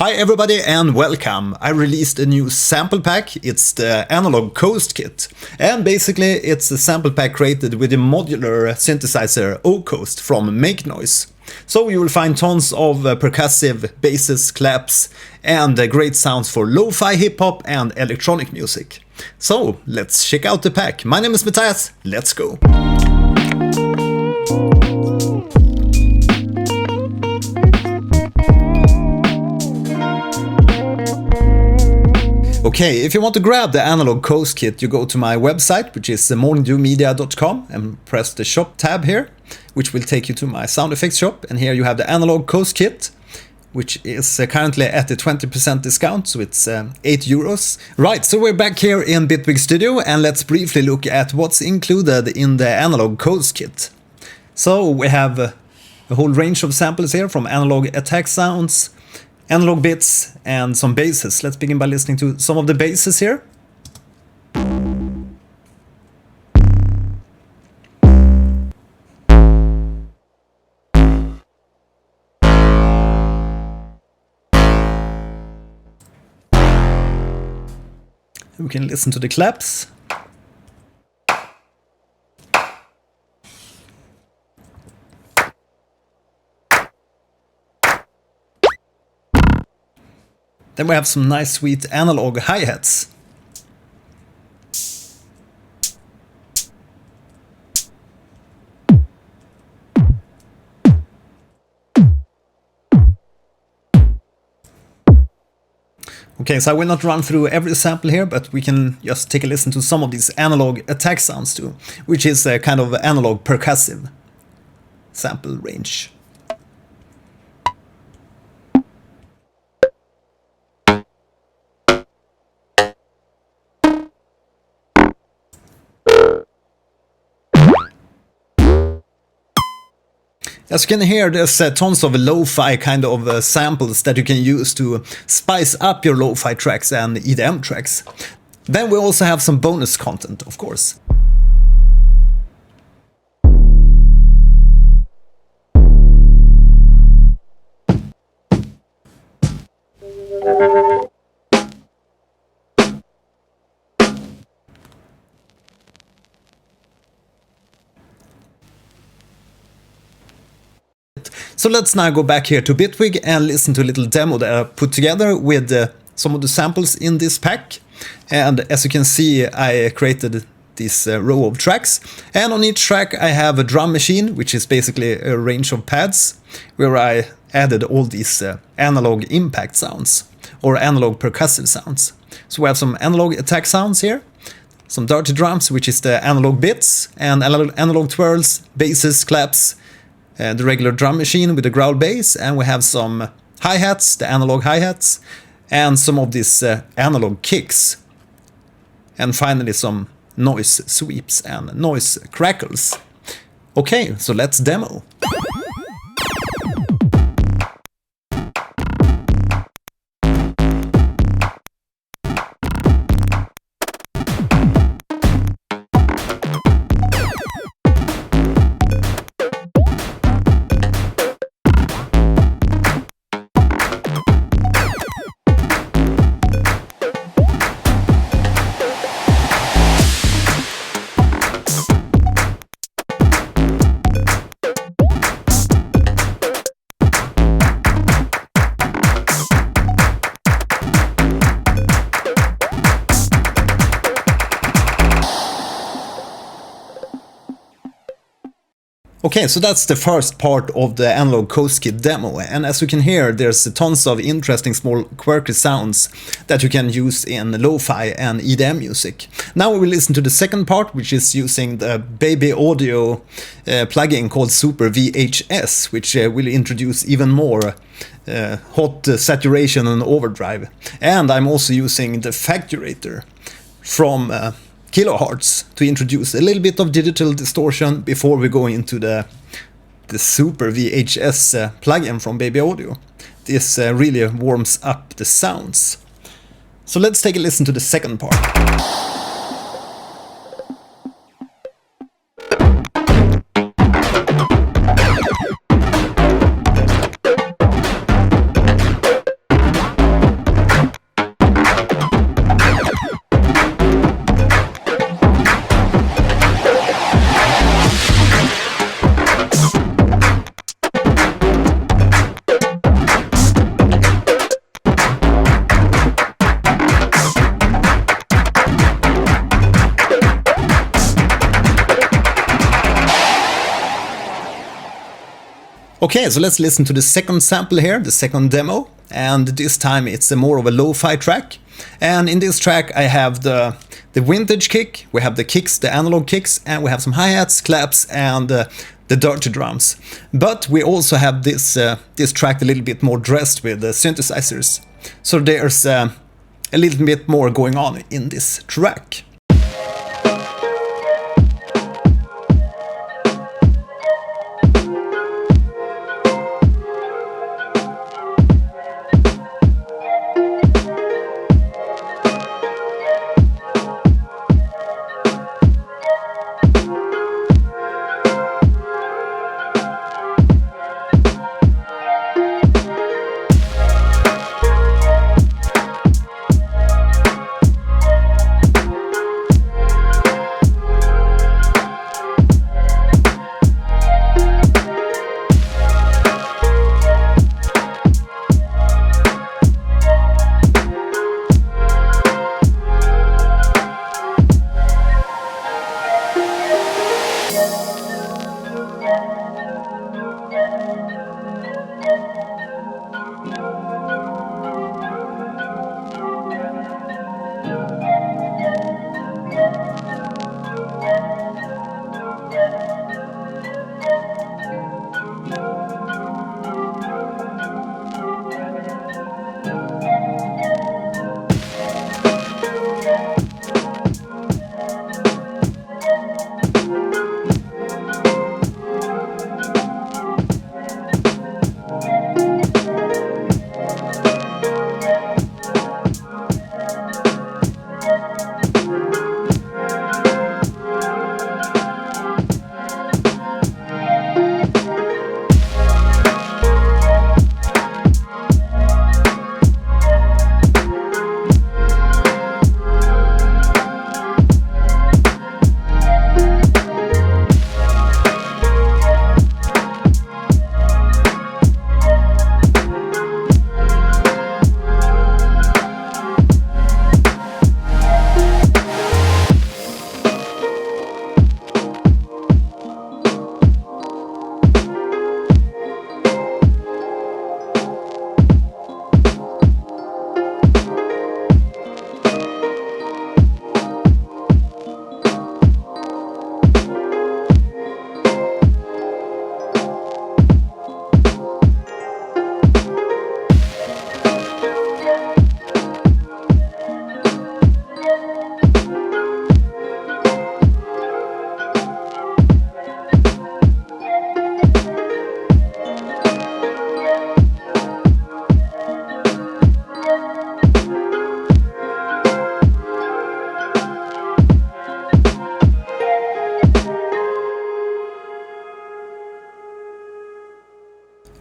Hi everybody and welcome. I released a new sample pack. It's the Analog Coast Kit. And basically it's a sample pack created with the modular synthesizer O-Coast from Make Noise. So you will find tons of percussive basses, claps and great sounds for lo-fi hip-hop and electronic music. So let's check out the pack. My name is Matthias, let's go! Okay, if you want to grab the Analog Coast Kit, you go to my website, which is morningdewmedia.com, and press the shop tab here, which will take you to my sound effects shop. And here you have the Analog Coast Kit, which is currently at a 20% discount, so it's €8. Right, so we're back here in Bitwig Studio, and let's briefly look at what's included in the Analog Coast Kit. So we have a whole range of samples here, from analog attack sounds, analog bits and some basses. Let's begin by listening to some of the basses here. We can listen to the claps. Then we have some nice sweet analog hi-hats. Okay, so I will not run through every sample here, but we can just take a listen to some of these analog attack sounds too, which is a kind of analog percussive sample range. As you can hear, there's tons of lo-fi kind of samples that you can use to spice up your lo-fi tracks and EDM tracks. Then we also have some bonus content, of course. So let's now go back here to Bitwig and listen to a little demo that I put together with some of the samples in this pack. And as you can see, I created this row of tracks. And on each track I have a drum machine, which is basically a range of pads, where I added all these analog impact sounds, or analog percussive sounds. So we have some analog attack sounds here, some dirty drums, which is the analog bits, and analog twirls, basses, claps, the regular drum machine with the growl bass, and we have some hi-hats, the analog hi-hats, and some of these analog kicks. And finally some noise sweeps and noise crackles. Okay, so let's demo. Okay, so that's the first part of the Analog Coast Kit demo, and as you can hear, there's tons of interesting small quirky sounds that you can use in lo-fi and EDM music. Now we will listen to the second part, which is using the Baby Audio plugin called Super VHS, which will introduce even more hot saturation and overdrive. And I'm also using the Facturator from Kilohertz to introduce a little bit of digital distortion before we go into the Super VHS plugin from Baby Audio. This really warms up the sounds. So let's take a listen to the second part. Okay, so let's listen to the second sample here, the second demo, and this time it's a more of a lo-fi track. And in this track I have the vintage kick, we have the kicks, the analog kicks, and we have some hi-hats, claps, and the dirty drums. But we also have this track a little bit more dressed with synthesizers. So there's a little bit more going on in this track.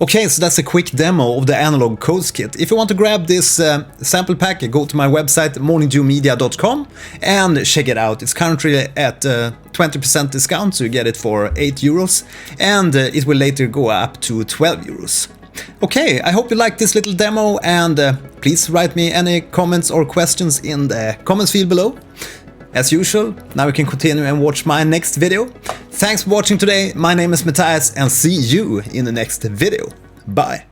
Okay, so that's a quick demo of the Analog Codes Kit. If you want to grab this sample pack, go to my website morningdewmedia.com and check it out. It's currently at 20% discount, so you get it for €8, and it will later go up to €12. Okay, I hope you liked this little demo, and please write me any comments or questions in the comments field below. As usual, now you can continue and watch my next video. Thanks for watching today, my name is Matthias, and see you in the next video. Bye!